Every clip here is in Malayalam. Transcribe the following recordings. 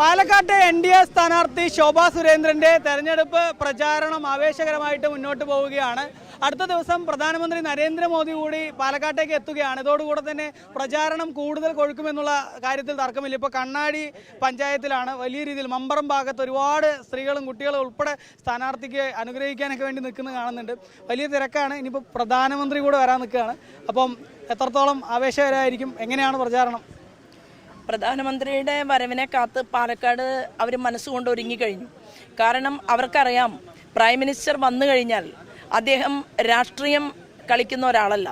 പാലക്കാട്ടെ NDA സ്ഥാനാർത്ഥി ശോഭാ സുരേന്ദ്രന്റെ തെരഞ്ഞെടുപ്പ് പ്രചാരണം ആവേശകരമായിട്ട് മുന്നോട്ട് പോവുകയാണ്. അടുത്ത ദിവസം പ്രധാനമന്ത്രി നരേന്ദ്രമോദി കൂടി പാലക്കാട്ടേക്ക് എത്തുകയാണ്. ഇതോടുകൂടെ തന്നെ പ്രചാരണം കൂടുതൽ കൊഴുക്കുമെന്നുള്ള കാര്യത്തിൽ തർക്കമില്ല. ഇപ്പോൾ കണ്ണാടി പഞ്ചായത്തിലാണ് വലിയ രീതിയിൽ മമ്പറം ഭാഗത്ത് ഒരുപാട് സ്ത്രീകളും കുട്ടികളും ഉൾപ്പെടെ സ്ഥാനാർത്ഥിക്ക് അനുഗ്രഹിക്കാനൊക്കെ വേണ്ടി നിൽക്കുന്നത് കാണുന്നുണ്ട്. വലിയ തിരക്കാണ്. ഇനിയിപ്പോൾ പ്രധാനമന്ത്രി കൂടെ വരാൻ നിൽക്കുകയാണ്. അപ്പം എത്രത്തോളം ആവേശകരമായിരിക്കും? എങ്ങനെയാണ് പ്രചാരണം? പ്രധാനമന്ത്രിയുടെ വരവിനെ കാത്ത് പാലക്കാട് അവർ മനസ്സുകൊണ്ട് ഒരുങ്ങിക്കഴിഞ്ഞു. കാരണം അവർക്കറിയാം, പ്രൈം മിനിസ്റ്റർ വന്നു കഴിഞ്ഞാൽ അദ്ദേഹം രാഷ്ട്രീയം കളിക്കുന്ന ഒരാളല്ല.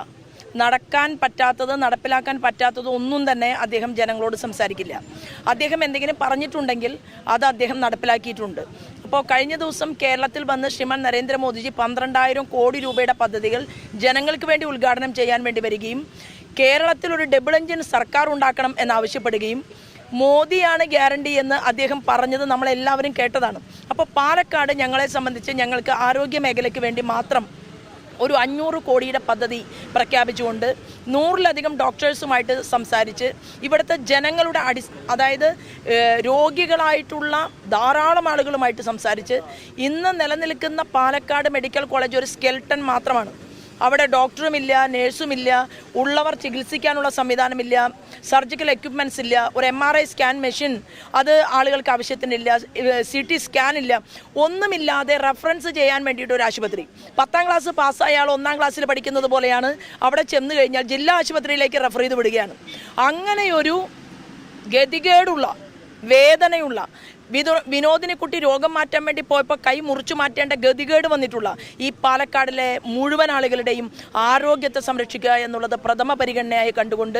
നടക്കാൻ പറ്റാത്തത്, നടപ്പിലാക്കാൻ പറ്റാത്തത് ഒന്നും തന്നെ അദ്ദേഹം ജനങ്ങളോട് സംസാരിക്കില്ല. അദ്ദേഹം എന്തെങ്കിലും പറഞ്ഞിട്ടുണ്ടെങ്കിൽ അത് അദ്ദേഹം നടപ്പിലാക്കിയിട്ടുണ്ട്. അപ്പോൾ കഴിഞ്ഞ ദിവസം കേരളത്തിൽ വന്ന് ശ്രീമാൻ നരേന്ദ്രമോദിജി 12,000 കോടി രൂപയുടെ പദ്ധതികൾ ജനങ്ങൾക്ക് വേണ്ടി ഉദ്ഘാടനം ചെയ്യാൻ വേണ്ടി വരികയും കേരളത്തിൽ ഒരു ഡബിൾ എഞ്ചിൻ സർക്കാർ ഉണ്ടാക്കണം എന്നാവശ്യപ്പെടുകയും മോദിയാണ് ഗ്യാരണ്ടി എന്ന് അദ്ദേഹം പറഞ്ഞത് നമ്മളെല്ലാവരും കേട്ടതാണ്. അപ്പോൾ പാലക്കാട് ഞങ്ങളെ സംബന്ധിച്ച് ഞങ്ങൾക്ക് ആരോഗ്യ മേഖലയ്ക്ക് വേണ്ടി മാത്രം ഒരു 500 കോടിയുടെ പദ്ധതി പ്രഖ്യാപിച്ചുകൊണ്ട് 100-ലധികം ഡോക്ടേഴ്സുമായിട്ട് സംസാരിച്ച് ഇവിടുത്തെ ജനങ്ങളുടെ അതായത് രോഗികളായിട്ടുള്ള ധാരാളം ആളുകളുമായിട്ട് സംസാരിച്ച് ഇന്ന് നിലനിൽക്കുന്ന പാലക്കാട് മെഡിക്കൽ കോളേജ് ഒരു സ്കെൽട്ടൺ മാത്രമാണ്. അവിടെ ഡോക്ടറുമില്ല, നേഴ്സുമില്ല, ഉള്ളവർ ചികിത്സിക്കാനുള്ള സംവിധാനമില്ല, സർജിക്കൽ എക്യുപ്മെൻറ്റ്സ് ഇല്ല, ഒരു MRI സ്കാൻ മെഷീൻ അത് ആളുകൾക്ക് ആവശ്യത്തിനില്ല, CT സ്കാൻ ഇല്ല, ഒന്നുമില്ലാതെ റെഫറൻസ് ചെയ്യാൻ വേണ്ടിയിട്ട് ഒരു ആശുപത്രി. 10ാം ക്ലാസ് പാസ്സായ ആൾ 1ാം ക്ലാസ്സിൽ പഠിക്കുന്നത് പോലെയാണ്. അവിടെ ചെന്ന് കഴിഞ്ഞാൽ ജില്ലാ ആശുപത്രിയിലേക്ക് റെഫർ ചെയ്ത് വിടുകയാണ്. അങ്ങനെയൊരു ഗതികേടുള്ള, വേദനയുള്ള, വിനോദിനിക്കുട്ടി രോഗം മാറ്റാൻ വേണ്ടി പോയപ്പോൾ കൈ മുറിച്ചു മാറ്റേണ്ട ഗതികേട് വന്നിട്ടുള്ള ഈ പാലക്കാടിലെ മുഴുവൻ ആളുകളുടെയും ആരോഗ്യത്തെ സംരക്ഷിക്കുക എന്നുള്ളത് പ്രഥമ പരിഗണനയായി കണ്ടുകൊണ്ട്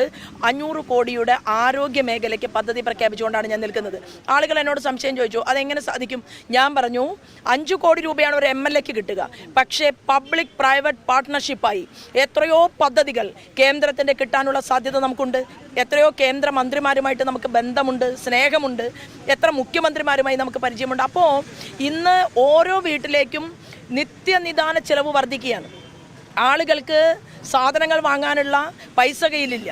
500 കോടിയുടെ ആരോഗ്യ മേഖലയ്ക്ക് പദ്ധതി പ്രഖ്യാപിച്ചുകൊണ്ടാണ് ഞാൻ നിൽക്കുന്നത്. ആളുകൾ എന്നോട് സംശയം ചോദിച്ചു, അതെങ്ങനെ സാധിക്കും? ഞാൻ പറഞ്ഞു, 5 കോടി രൂപയാണ് ഒരു MLAക്ക് കിട്ടുക. പക്ഷേ പബ്ലിക് പ്രൈവറ്റ് പാർട്ട്ണർഷിപ്പായി എത്രയോ പദ്ധതികൾ കേന്ദ്രത്തിൻ്റെ കിട്ടാനുള്ള സാധ്യത നമുക്കുണ്ട്. എത്രയോ കേന്ദ്രമന്ത്രിമാരുമായിട്ട് നമുക്ക് ബന്ധമുണ്ട്, സ്നേഹമുണ്ട്, എത്ര മുഖ്യമന്ത്രിമാരുമായി നമുക്ക് പരിചയമുണ്ട്. അപ്പോൾ ഇന്ന് ഓരോ വീട്ടിലേക്കും നിത്യനിദാന ചിലവ് വർദ്ധിക്കുകയാണ്. ആളുകൾക്ക് സാധനങ്ങൾ വാങ്ങാനുള്ള പൈസ കയ്യിലില്ല.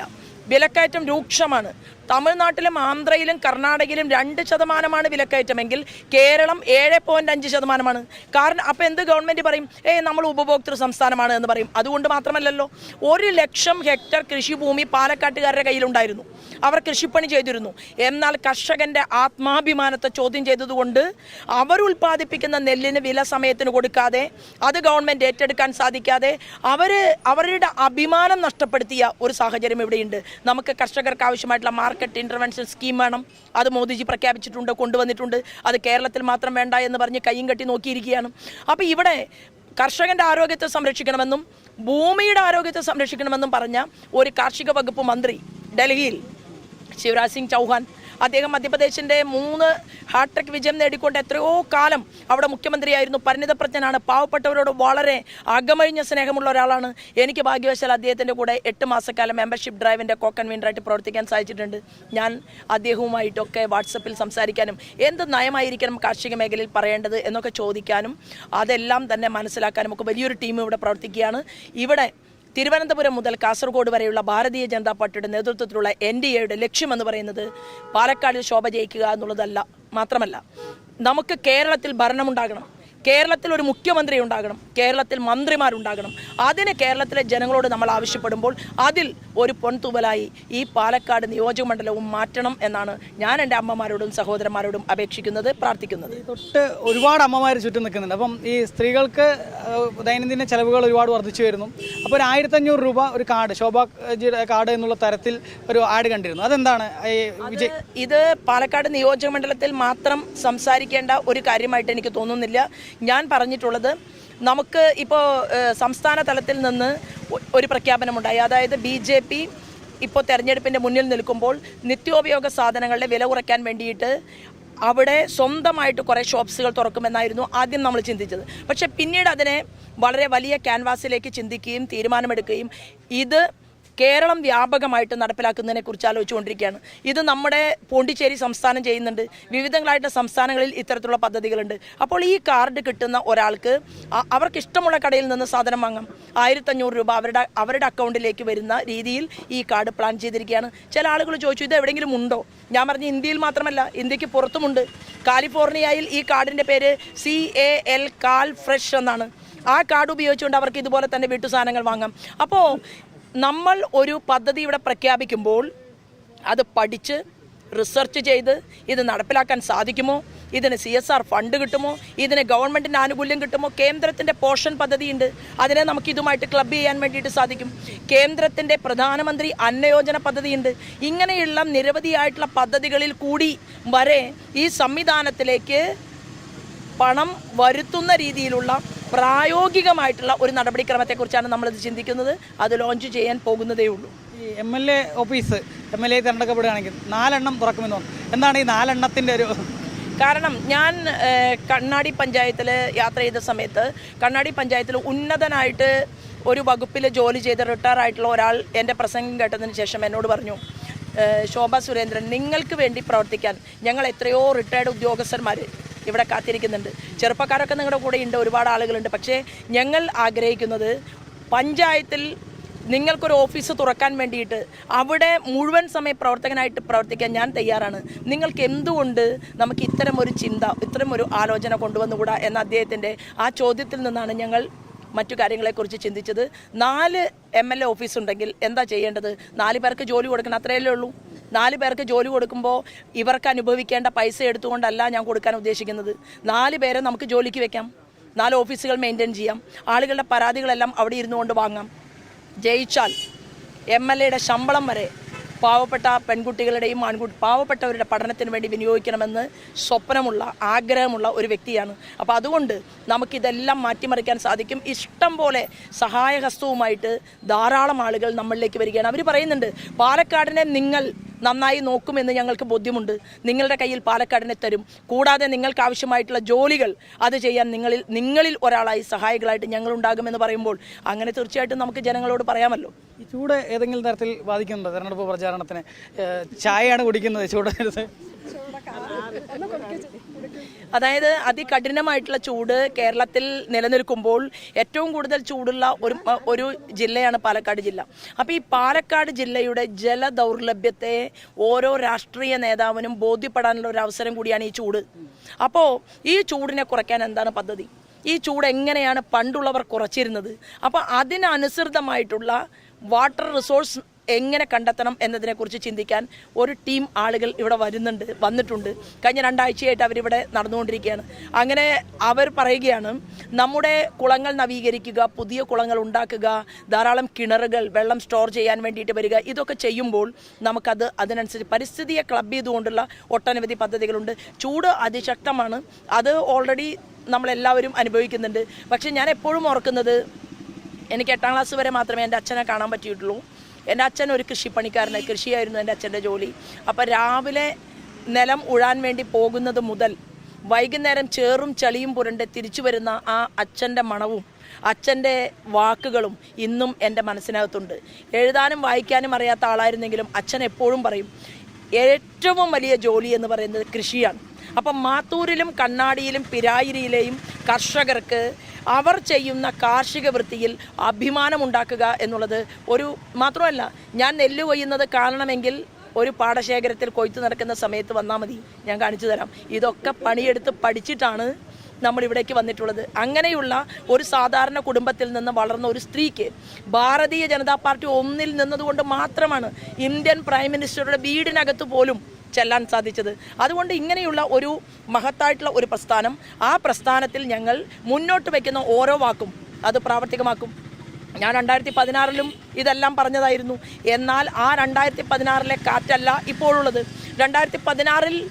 വിലക്കയറ്റം രൂക്ഷമാണ്. തമിഴ്നാട്ടിലും ആന്ധ്രയിലും കർണാടകയിലും 2% വിലക്കയറ്റമെങ്കിൽ കേരളം 7.5%. കാരണം അപ്പോൾ എന്ത് ഗവൺമെൻറ് പറയും? നമ്മൾ ഉപഭോക്തൃ സംസ്ഥാനമാണ് എന്ന് പറയും. അതുകൊണ്ട് മാത്രമല്ലല്ലോ, 1 ലക്ഷം ഹെക്ടർ കൃഷിഭൂമി പാലക്കാട്ടുകാരുടെ കയ്യിലുണ്ടായിരുന്നു. അവർ കൃഷിപ്പണി ചെയ്തിരുന്നു. എന്നാൽ കർഷകൻ്റെ ആത്മാഭിമാനത്തെ ചോദ്യം ചെയ്തതുകൊണ്ട് അവർ ഉൽപ്പാദിപ്പിക്കുന്ന നെല്ലിന് വില സമയത്തിന് കൊടുക്കാതെ, അത് ഗവൺമെൻറ് ഏറ്റെടുക്കാൻ സാധിക്കാതെ അവരുടെ അഭിമാനം നഷ്ടപ്പെടുത്തിയ ഒരു സാഹചര്യം ഇവിടെയുണ്ട്. നമുക്ക് കർഷകർക്ക് ആവശ്യമായിട്ടുള്ള മാർക്കറ്റ് ഇൻ്റർവെൻഷൻ സ്കീം വേണം. അത് മോദിജി പ്രഖ്യാപിച്ചിട്ടുണ്ട്, കൊണ്ടുവന്നിട്ടുണ്ട്. അത് കേരളത്തിൽ മാത്രം വേണ്ട എന്ന് പറഞ്ഞ് കയ്യും കെട്ടി നോക്കിയിരിക്കുകയാണ്. അപ്പോൾ ഇവിടെ കർഷകൻ്റെ ആരോഗ്യത്തെ സംരക്ഷിക്കണമെന്നും ഭൂമിയുടെ ആരോഗ്യത്തെ സംരക്ഷിക്കണമെന്നും പറഞ്ഞ ഒരു കാർഷിക വകുപ്പ് മന്ത്രി ഡൽഹിയിൽ, ശിവരാജ് സിംഗ് ചൗഹാൻ, അദ്ദേഹം മധ്യപ്രദേശിൻ്റെ 3 ഹാട്രിക് വിജയം നേടിക്കൊണ്ട് എത്രയോ കാലം അവിടെ മുഖ്യമന്ത്രിയായിരുന്നു. പരിണിതപ്രജ്ഞനാണ്. പാവപ്പെട്ടവരോട് വളരെ അകമഴിഞ്ഞ സ്നേഹമുള്ള ഒരാളാണ്. എനിക്ക് ഭാഗ്യവശാൽ അദ്ദേഹത്തിൻ്റെ കൂടെ 8 മാസക്കാലം മെമ്പർഷിപ്പ് ഡ്രൈവിൻ്റെ കൺവീനറായിട്ട് പ്രവർത്തിക്കാൻ സാധിച്ചിട്ടുണ്ട്. ഞാൻ അദ്ദേഹവുമായിട്ടൊക്കെ വാട്സപ്പിൽ സംസാരിക്കാനും എന്ത് നയമായിരിക്കണം കാർഷിക മേഖലയിൽ പറയേണ്ടത് എന്നൊക്കെ ചോദിക്കാനും അതെല്ലാം തന്നെ മനസ്സിലാക്കാനും ഒക്കെ വലിയൊരു ടീം ഇവിടെ പ്രവർത്തിക്കുകയാണ്. ഇവിടെ തിരുവനന്തപുരം മുതൽ കാസർഗോഡ് വരെയുള്ള ഭാരതീയ ജനതാ പാർട്ടിയുടെ നേതൃത്വത്തിലുള്ള NDAയുടെ ലക്ഷ്യമെന്ന് പറയുന്നത് പാലക്കാടിൽ ശോഭ ജയിക്കുക എന്നുള്ളതല്ല. മാത്രമല്ല, നമുക്ക് കേരളത്തിൽ ഭരണമുണ്ടാകണം, കേരളത്തിൽ ഒരു മുഖ്യമന്ത്രി ഉണ്ടാകണം, കേരളത്തിൽ മന്ത്രിമാരുണ്ടാകണം. അതിന് കേരളത്തിലെ ജനങ്ങളോട് നമ്മൾ ആവശ്യപ്പെടുമ്പോൾ അതിൽ ഒരു പൊൻതൂവലായി ഈ പാലക്കാട് നിയോജകമണ്ഡലവും മാറ്റണം എന്നാണ് ഞാൻ എൻ്റെ അമ്മമാരോടും സഹോദരന്മാരോടും അപേക്ഷിക്കുന്നത്, പ്രാർത്ഥിക്കുന്നത്. തൊട്ട് ഒരുപാട് അമ്മമാർ ചുറ്റും നിൽക്കുന്നുണ്ട്. അപ്പം ഈ സ്ത്രീകൾക്ക് ദൈനംദിന ചെലവുകൾ ഒരുപാട് വർദ്ധിച്ചു വരുന്നു. അപ്പോൾ ഒരു 1,500 രൂപ ഒരു കാർഡ്, ശോഭാജിയുടെ കാർഡ് എന്നുള്ള തരത്തിൽ ഒരു ആഡ് കണ്ടിരുന്നു. അതെന്താണ് ഇത്? പാലക്കാട് നിയോജകമണ്ഡലത്തിൽ മാത്രം സംസാരിക്കേണ്ട ഒരു കാര്യമായിട്ട് എനിക്ക് തോന്നുന്നില്ല. ഞാൻ പറഞ്ഞിട്ടുള്ളത്, നമുക്ക് ഇപ്പോൾ സംസ്ഥാന തലത്തിൽ നിന്ന് ഒരു പ്രഖ്യാപനമുണ്ടായി. അതായത് BJP ഇപ്പോൾ തെരഞ്ഞെടുപ്പിൻ്റെ മുന്നിൽ നിൽക്കുമ്പോൾ നിത്യോപയോഗ സാധനങ്ങളുടെ വില കുറയ്ക്കാൻ വേണ്ടിയിട്ട് അവിടെ സ്വന്തമായിട്ട് കുറേ ഷോപ്സുകൾ തുറക്കുമെന്നായിരുന്നു ആദ്യം നമ്മൾ ചിന്തിച്ചത്. പക്ഷേ പിന്നീട് അതിനെ വളരെ വലിയ ക്യാൻവാസിലേക്ക് ചിന്തിക്കുകയും തീരുമാനമെടുക്കുകയും ഇത് കേരളം വ്യാപകമായിട്ട് നടപ്പിലാക്കുന്നതിനെ കുറിച്ച് ആലോചിച്ചുകൊണ്ടിരിക്കുകയാണ്. ഇത് നമ്മുടെ പോണ്ടിച്ചേരി സംസ്ഥാനം ചെയ്യുന്നുണ്ട്, വിവിധങ്ങളായിട്ടുള്ള സംസ്ഥാനങ്ങളിൽ ഇത്തരത്തിലുള്ള പദ്ധതികളുണ്ട്. അപ്പോൾ ഈ കാർഡ് കിട്ടുന്ന ഒരാൾക്ക് അവർക്ക് ഇഷ്ടമുള്ള കടയിൽ നിന്ന് സാധനം വാങ്ങാം. 1500 രൂപ അവരുടെ അക്കൗണ്ടിലേക്ക് വരുന്ന രീതിയിൽ ഈ കാർഡ് പ്ലാൻ ചെയ്തിരിക്കുകയാണ്. ചില ആളുകൾ ചോദിച്ചു, ഇത് എവിടെയെങ്കിലും ഉണ്ടോ? ഞാൻ പറഞ്ഞു, ഇന്ത്യയിൽ മാത്രമല്ല, ഇന്ത്യക്ക് പുറത്തുമുണ്ട്. കാലിഫോർണിയയിൽ ഈ കാർഡിൻ്റെ പേര് CAL കാൽ ഫ്രഷ് എന്നാണ്. ആ കാർഡ് ഉപയോഗിച്ചുകൊണ്ട് അവർക്ക് ഇതുപോലെ തന്നെ വീട്ടു സാധനങ്ങൾ വാങ്ങാം. അപ്പോൾ നമ്മൾ ഒരു പദ്ധതി ഇവിടെ പ്രഖ്യാപിക്കുമ്പോൾ അത് പഠിച്ച് റിസർച്ച് ചെയ്ത് ഇത് നടപ്പിലാക്കാൻ സാധിക്കുമോ, ഇതിന് CSR ഫണ്ട് കിട്ടുമോ, ഇതിന് ഗവൺമെൻറ്റിൻ്റെ ആനുകൂല്യം കിട്ടുമോ? കേന്ദ്രത്തിൻ്റെ പോഷൻ പദ്ധതിയുണ്ട്, അതിനെ നമുക്ക് ഇതുമായിട്ട് ക്ലബ് ചെയ്യാൻ വേണ്ടിയിട്ട് സാധിക്കും. കേന്ദ്രത്തിൻ്റെ പ്രധാനമന്ത്രി അന്നയോജന പദ്ധതിയുണ്ട്. ഇങ്ങനെയുള്ള നിരവധിയായിട്ടുള്ള പദ്ധതികളിൽ കൂടി വരെ ഈ സംവിധാനത്തിലേക്ക് പണം വരുത്തുന്ന രീതിയിലുള്ള പ്രായോഗികമായിട്ടുള്ള ഒരു നടപടിക്രമത്തെക്കുറിച്ചാണ് നമ്മളിത് ചിന്തിക്കുന്നത്. അത് ലോഞ്ച് ചെയ്യാൻ പോകുന്നതേ ഉള്ളൂ. ഈ MLA ഓഫീസ് MLA തിരഞ്ഞെടുക്കപ്പെടുകയാണെങ്കിൽ 4 എണ്ണം തുറക്കുമെന്ന് തോന്നുന്നു. എന്താണ് ഈ 4 എണ്ണത്തിൻ്റെ ഒരു കാരണം? ഞാൻ കണ്ണാടി പഞ്ചായത്തിൽ യാത്ര ചെയ്ത സമയത്ത് കണ്ണാടി പഞ്ചായത്തിൽ ഉന്നതനായിട്ട് ഒരു വകുപ്പിൽ ജോലി ചെയ്ത് റിട്ടയർ ആയിട്ടുള്ള ഒരാൾ എൻ്റെ പ്രസംഗം കേട്ടതിന് ശേഷം എന്നോട് പറഞ്ഞു, ശോഭ സുരേന്ദ്രൻ, നിങ്ങൾക്ക് വേണ്ടി പ്രവർത്തിക്കാൻ ഞങ്ങൾ എത്രയോ റിട്ടയർഡ് ഉദ്യോഗസ്ഥന്മാർ ഇവിടെ കാത്തിരിക്കുന്നുണ്ട്. ചെറുപ്പക്കാരൊക്കെ നിങ്ങളുടെ കൂടെ ഉണ്ട്, ഒരുപാട് ആളുകളുണ്ട്. പക്ഷേ ഞങ്ങൾ ആഗ്രഹിക്കുന്നത് പഞ്ചായത്തിൽ നിങ്ങൾക്കൊരു ഓഫീസ് തുറക്കാൻ വേണ്ടിയിട്ട് അവിടെ മുഴുവൻ സമയ പ്രവർത്തകനായിട്ട് പ്രവർത്തിക്കാൻ ഞാൻ തയ്യാറാണ്. നിങ്ങൾക്ക് എന്തുകൊണ്ട് നമുക്ക് ഇത്തരമൊരു ചിന്ത, ഇത്തരമൊരു ആലോചന കൊണ്ടുവന്നുകൂടാ എന്ന അദ്ദേഹത്തിൻ്റെ ആ ചോദ്യത്തിൽ നിന്നാണ് ഞങ്ങൾ മറ്റു കാര്യങ്ങളെക്കുറിച്ച് ചിന്തിച്ചത്. 4 MLA ഓഫീസ് ഉണ്ടെങ്കിൽ എന്താ ചെയ്യേണ്ടത്? 4 പേർക്ക് ജോലി കൊടുക്കണം, അത്രയല്ലേ ഉള്ളൂ. 4 പേർക്ക് ജോലി കൊടുക്കുമ്പോൾ ഇവർക്ക് അനുഭവിക്കേണ്ട പൈസ എടുത്തുകൊണ്ടല്ല ഞാൻ കൊടുക്കാൻ ഉദ്ദേശിക്കുന്നത്. 4 പേരെ നമുക്ക് ജോലിക്ക് വെക്കാം, 4 ഓഫീസുകൾ മെയിൻറ്റെയിൻ ചെയ്യാം, ആളുകളുടെ പരാതികളെല്ലാം അവിടെ ഇരുന്നു കൊണ്ട് വാങ്ങാം. ജയിച്ചാൽ MLAയുടെ ശമ്പളം വരെ പാവപ്പെട്ട പെൺകുട്ടികളുടെയും പാവപ്പെട്ടവരുടെ പഠനത്തിന് വേണ്ടി വിനിയോഗിക്കണമെന്ന് സ്വപ്നമുള്ള ആഗ്രഹമുള്ള ഒരു വ്യക്തിയാണ്. അപ്പോൾ അതുകൊണ്ട് നമുക്കിതെല്ലാം മാറ്റിമറിക്കാൻ സാധിക്കും. ഇഷ്ടം പോലെ സഹായഹസ്തവുമായിട്ട് ധാരാളം ആളുകൾ നമ്മളിലേക്ക് വരികയാണ്. അവർ പറയുന്നുണ്ട്, പാലക്കാടിനെ നിങ്ങൾ നന്നായി നോക്കുമെന്ന് ഞങ്ങൾക്ക് ബോധ്യമുണ്ട്, നിങ്ങളുടെ കയ്യിൽ പാലക്കാടിനെ തരും, കൂടാതെ നിങ്ങൾക്ക് ആവശ്യമായിട്ടുള്ള ജോലികൾ അത് ചെയ്യാൻ നിങ്ങളിൽ ഒരാളായി സഹായികളായിട്ട് ഞങ്ങളുണ്ടാകുമെന്ന് പറയുമ്പോൾ അങ്ങനെ തീർച്ചയായിട്ടും നമുക്ക് ജനങ്ങളോട് പറയാമല്ലോ. ഈ ചൂട് ഏതെങ്കിലും തരത്തിൽ ബാധിക്കുന്നുണ്ടോ തെരഞ്ഞെടുപ്പ് പ്രചാരണത്തിന്? ചായയാണ് കുടിക്കുന്നത്, ചൂട് അതായത് അതികഠിനമായിട്ടുള്ള ചൂട് കേരളത്തിൽ നിലനിൽക്കുമ്പോൾ ഏറ്റവും കൂടുതൽ ചൂടുള്ള ഒരു ജില്ലയാണ് പാലക്കാട് ജില്ല. അപ്പോൾ ഈ പാലക്കാട് ജില്ലയുടെ ജലദൗർലഭ്യത്തെ ഓരോ രാഷ്ട്രീയ നേതാവിനും ബോധ്യപ്പെടാനുള്ള ഒരു അവസരം കൂടിയാണ് ഈ ചൂട്. അപ്പോൾ ഈ ചൂടിനെ കുറയ്ക്കാൻ എന്താണ് പദ്ധതി? ഈ ചൂട് എങ്ങനെയാണ് പണ്ടുള്ളവർ കുറച്ചിരുന്നത്? അപ്പോൾ അതിനനുസൃതമായിട്ടുള്ള വാട്ടർ റിസോഴ്സ് എങ്ങനെ കണ്ടെത്തണം എന്നതിനെക്കുറിച്ച് ചിന്തിക്കാൻ ഒരു ടീം ആളുകൾ ഇവിടെ വന്നിട്ടുണ്ട്. കഴിഞ്ഞ 2 ആഴ്ചയായിട്ട് അവരിവിടെ നടന്നുകൊണ്ടിരിക്കുകയാണ്. അങ്ങനെ അവർ പറയുകയാണ്, നമ്മുടെ കുളങ്ങൾ നവീകരിക്കുക, പുതിയ കുളങ്ങൾ ഉണ്ടാക്കുക, ധാരാളം കിണറുകൾ, വെള്ളം സ്റ്റോർ ചെയ്യാൻ വേണ്ടിയിട്ട് വരിക. ഇതൊക്കെ ചെയ്യുമ്പോൾ അതിനനുസരിച്ച് പരിസ്ഥിതിയെ ക്ലബ് ചെയ്തുകൊണ്ടുള്ള ഒട്ടനവധി പദ്ധതികളുണ്ട്. ചൂട് അതിശക്തമാണ്, അത് ഓൾറെഡി നമ്മളെല്ലാവരും അനുഭവിക്കുന്നുണ്ട്. പക്ഷേ ഞാൻ എപ്പോഴും ഓർക്കുന്നത്, എനിക്ക് 8ാം ക്ലാസ് വരെ മാത്രമേ എൻ്റെ അച്ഛനെ കാണാൻ പറ്റിയിട്ടുള്ളൂ. എൻ്റെ അച്ഛൻ ഒരു കൃഷിപ്പണിക്കാരനായി, കൃഷിയായിരുന്നു എൻ്റെ അച്ഛൻ്റെ ജോലി. അപ്പോൾ രാവിലെ നിലം ഉഴാൻ വേണ്ടി പോകുന്നത് മുതൽ വൈകുന്നേരം ചേറും ചളിയും പുരണ്ട് തിരിച്ചു വരുന്ന ആ അച്ഛൻ്റെ മണവും അച്ഛൻ്റെ വാക്കുകളും ഇന്നും എൻ്റെ മനസ്സിനകത്തുണ്ട്. എഴുതാനും വായിക്കാനും അറിയാത്ത ആളായിരുന്നെങ്കിലും അച്ഛൻ എപ്പോഴും പറയും, ഏറ്റവും വലിയ ജോലി എന്ന് പറയുന്നത് കൃഷിയാണ്. അപ്പം മാത്തൂരിലും കണ്ണാടിയിലും പിരായിരിയിലെയും കർഷകർക്ക് അവർ ചെയ്യുന്ന കാർഷിക വൃത്തിയിൽ അഭിമാനമുണ്ടാക്കുക എന്നുള്ളത് മാത്രമല്ല, ഞാൻ നെല്ല് കൊയ്യുന്നത് കാണണമെങ്കിൽ ഒരു പാടശേഖരത്തിൽ കൊയ്ത്ത് നടക്കുന്ന സമയത്ത് വന്നാൽ മതി, ഞാൻ കാണിച്ചു തരാം. ഇതൊക്കെ പണിയെടുത്ത് പഠിച്ചിട്ടാണ് നമ്മളിവിടേക്ക് വന്നിട്ടുള്ളത്. അങ്ങനെയുള്ള ഒരു സാധാരണ കുടുംബത്തിൽ നിന്ന് വളർന്ന ഒരു സ്ത്രീക്ക് ഭാരതീയ ജനതാ പാർട്ടി ഒന്നിൽ നിന്നതുകൊണ്ട് മാത്രമാണ് ഇന്ത്യൻ പ്രൈം മിനിസ്റ്ററുടെ വീടിനകത്ത് പോലും ചെല്ലാൻ സാധിച്ചത്. അതുകൊണ്ട് ഇങ്ങനെയുള്ള ഒരു മഹത്തായിട്ടുള്ള ഒരു പ്രസ്ഥാനം, ആ പ്രസ്ഥാനത്തിൽ ഞങ്ങൾ മുന്നോട്ട് വയ്ക്കുന്ന ഓരോ വാക്കും അത് പ്രാവർത്തികമാക്കും. ഞാൻ 2016 ഇതെല്ലാം പറഞ്ഞതായിരുന്നു. എന്നാൽ ആ 2016 കാറ്റല്ല ഇപ്പോഴുള്ളത്. 2016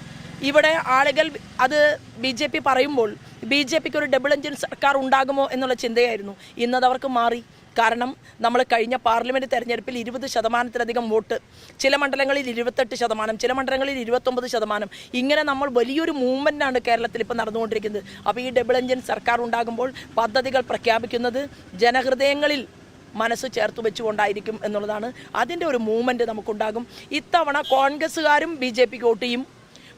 ഇവിടെ ആളുകൾ അത് BJP പറയുമ്പോൾ BJPക്ക് ഒരു ഡബിൾ എഞ്ചിൻ സർക്കാർ ഉണ്ടാകുമോ എന്നുള്ള ചിന്തയായിരുന്നു. ഇന്നത് അവർക്ക് മാറി. കാരണം നമ്മൾ കഴിഞ്ഞ പാർലമെൻറ്റ് തെരഞ്ഞെടുപ്പിൽ 20%-ലധികം വോട്ട്, ചില മണ്ഡലങ്ങളിൽ 28%, ചില മണ്ഡലങ്ങളിൽ 29%, ഇങ്ങനെ നമ്മൾ വലിയൊരു മൂവ്മെൻറ്റാണ് കേരളത്തിൽ ഇപ്പോൾ നടന്നുകൊണ്ടിരിക്കുന്നത്. അപ്പോൾ ഈ ഡബിൾ എഞ്ചിൻ സർക്കാർ ഉണ്ടാകുമ്പോൾ പദ്ധതികൾ പ്രഖ്യാപിക്കുന്നത് ജനഹൃദയങ്ങളിൽ മനസ്സ് ചേർത്ത് വെച്ചുകൊണ്ടായിരിക്കും എന്നുള്ളതാണ്. അതിൻ്റെ ഒരു മൂവ്മെൻറ്റ് നമുക്കുണ്ടാകും. ഇത്തവണ കോൺഗ്രസ്സുകാരും BJPക്ക് വോട്ട് ചെയ്യും,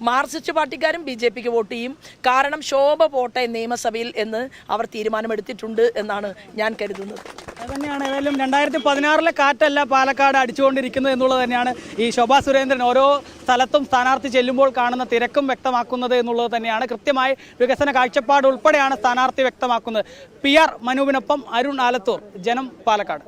മാർക്സിസ്റ്റ് പാർട്ടിക്കാരും BJPക്ക് വോട്ട് ചെയ്യും. കാരണം ശോഭ പോട്ടെ നിയമസഭയിൽ എന്ന് അവർ തീരുമാനമെടുത്തിട്ടുണ്ട് എന്നാണ് ഞാൻ കരുതുന്നത്. അതുതന്നെയാണ് ഏതായാലും 2016 കാറ്റല്ല പാലക്കാട് അടിച്ചുകൊണ്ടിരിക്കുന്നത് എന്നുള്ളത് തന്നെയാണ് ഈ ശോഭാ സുരേന്ദ്രൻ ഓരോ സ്ഥലത്തും സ്ഥാനാർത്ഥി ചെല്ലുമ്പോൾ കാണുന്ന തിരക്കും വ്യക്തമാക്കുന്നത് എന്നുള്ളത് തന്നെയാണ്. കൃത്യമായി വികസന കാഴ്ചപ്പാട് ഉൾപ്പെടെയാണ് സ്ഥാനാർത്ഥി വ്യക്തമാക്കുന്നത്. PR മനൂപിനൊപ്പം അരുൺ ആലത്തൂർ, ജനം, പാലക്കാട്.